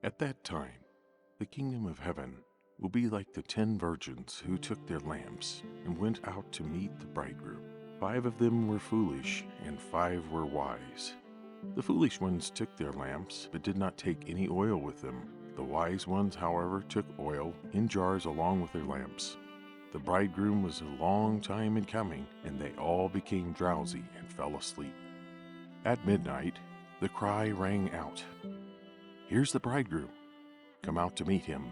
At that time, the kingdom of heaven will be like the 10 virgins who took their lamps and went out to meet the bridegroom. 5 of them were foolish, and 5 were wise. The foolish ones took their lamps, but did not take any oil with them. The wise ones, however, took oil in jars along with their lamps. The bridegroom was a long time in coming, and they all became drowsy and fell asleep. At midnight, the cry rang out, "Here's the bridegroom! Come out to meet him."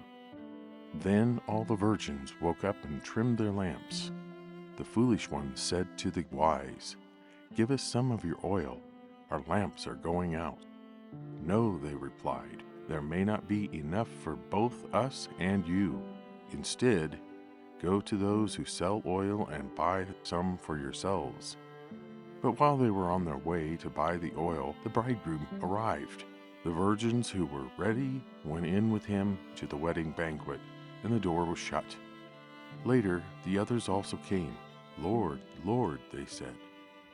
Then all the virgins woke up and trimmed their lamps. The foolish ones said to the wise, "Give us some of your oil. Our lamps are going out." "No," they replied, "there may not be enough for both us and you. Instead, go to those who sell oil and buy some for yourselves." But while they were on their way to buy the oil, the bridegroom arrived. The virgins who were ready went in with him to the wedding banquet, and the door was shut. Later, the others also came. "Lord, Lord," they said,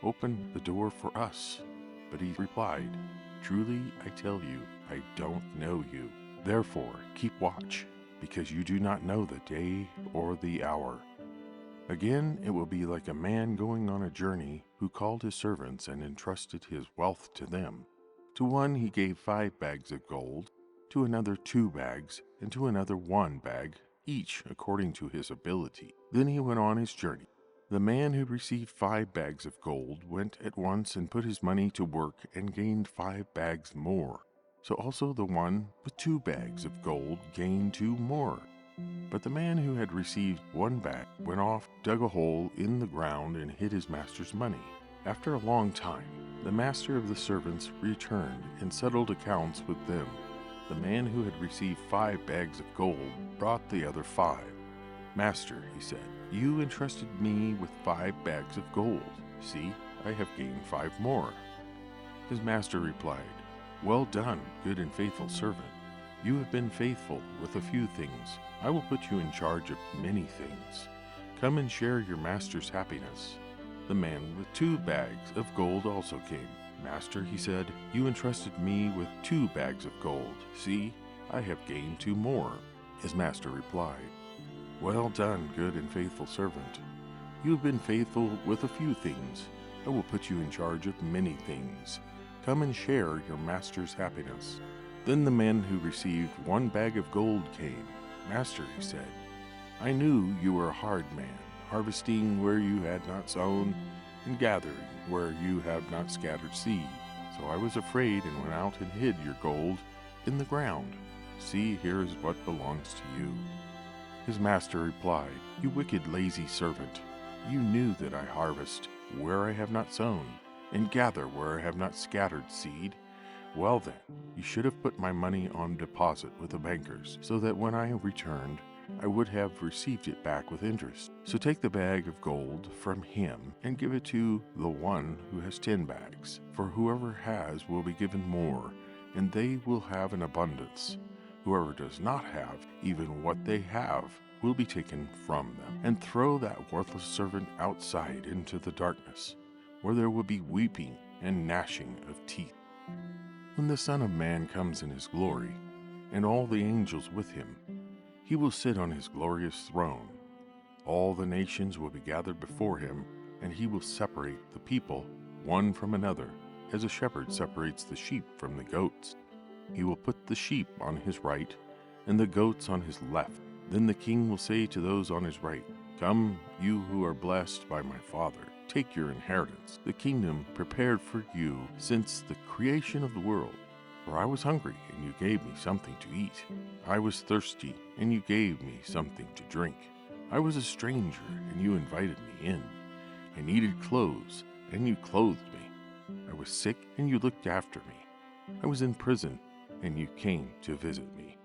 "open the door for us." But he replied, "Truly, I tell you, I don't know you. Therefore, keep watch, because you do not know the day or the hour." Again, it will be like a man going on a journey who called his servants and entrusted his wealth to them. To one he gave 5 bags of gold, to another 2 bags, and to another 1 bag, each according to his ability. Then he went on his journey. The man who received 5 bags of gold went at once and put his money to work and gained 5 bags more. So also the one with 2 bags of gold gained 2 more. But the man who had received 1 bag went off, dug a hole in the ground, and hid his master's money. After a long time, the master of the servants returned and settled accounts with them. The man who had received 5 bags of gold brought the other 5. "Master," he said, "you entrusted me with 5 bags of gold. See, I have gained 5 more." His master replied, "Well done, good and faithful servant. You have been faithful with a few things. I will put you in charge of many things. Come and share your master's happiness." The man with 2 bags of gold also came. "Master," he said, "you entrusted me with 2 bags of gold. See, I have gained 2 more." His master replied, "Well done, good and faithful servant. You have been faithful with a few things. I will put you in charge of many things. Come and share your master's happiness." Then the man who received 1 bag of gold came. "Master," he said, "I knew you were a hard man, harvesting where you had not sown, and gathering where you have not scattered seed. So I was afraid and went out and hid your gold in the ground. See, here is what belongs to you." His master replied, "You wicked, lazy servant. You knew that I harvest where I have not sown, and gather where I have not scattered seed. Well then, you should have put my money on deposit with the bankers, so that when I returned, I would have received it back with interest. So take the bag of gold from him and give it to the one who has 10 bags. For whoever has will be given more, and they will have an abundance. Whoever does not have, even what they have, will be taken from them. And throw that worthless servant outside into the darkness, where there will be weeping and gnashing of teeth. When the Son of Man comes in his glory, and all the angels with him, he will sit on his glorious throne. All the nations will be gathered before him, and he will separate the people one from another, as a shepherd separates the sheep from the goats. He will put the sheep on his right, and the goats on his left. Then the king will say to those on his right, "Come, you who are blessed by my Father, take your inheritance, the kingdom prepared for you since the creation of the world. For I was hungry, and you gave me something to eat. I was thirsty, and you gave me something to drink. I was a stranger, and you invited me in. I needed clothes, and you clothed me. I was sick, and you looked after me. I was in prison, and you came to visit me."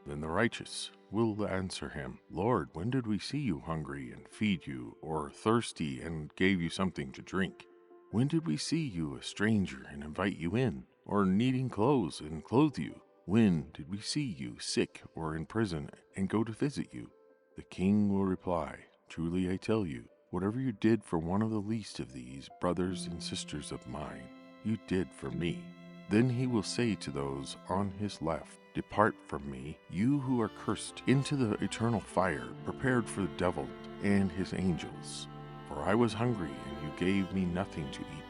Then the righteous will answer him, "Lord, when did we see you hungry and feed you, or thirsty and gave you something to drink? When did we see you a stranger and invite you in, or needing clothes and clothe you? When did we see you sick or in prison and go to visit you?" The king will reply, "Truly I tell you, whatever you did for one of the least of these brothers and sisters of mine, you did for me." Then he will say to those on his left, 'Depart from me, you who are cursed, into the eternal fire prepared for the devil and his angels. For I was hungry, and you gave me nothing to eat.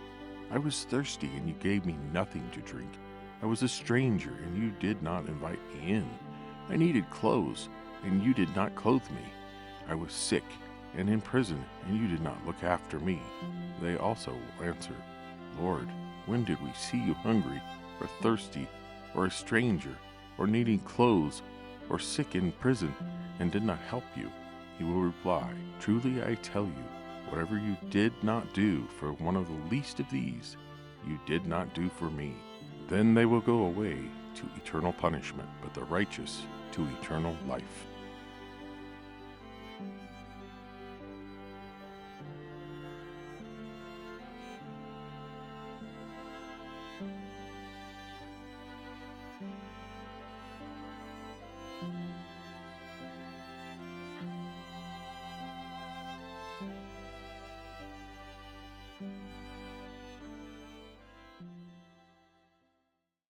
I was thirsty, and you gave me nothing to drink. I was a stranger, and you did not invite me in. I needed clothes, and you did not clothe me. I was sick and in prison, and you did not look after me.' They also will answer, 'Lord, when did we see you hungry, or thirsty, or a stranger, or needing clothes, or sick in prison, and did not help you?' He will reply, 'Truly I tell you, whatever you did not do for one of the least of these, you did not do for me.' Then they will go away to eternal punishment, but the righteous to eternal life."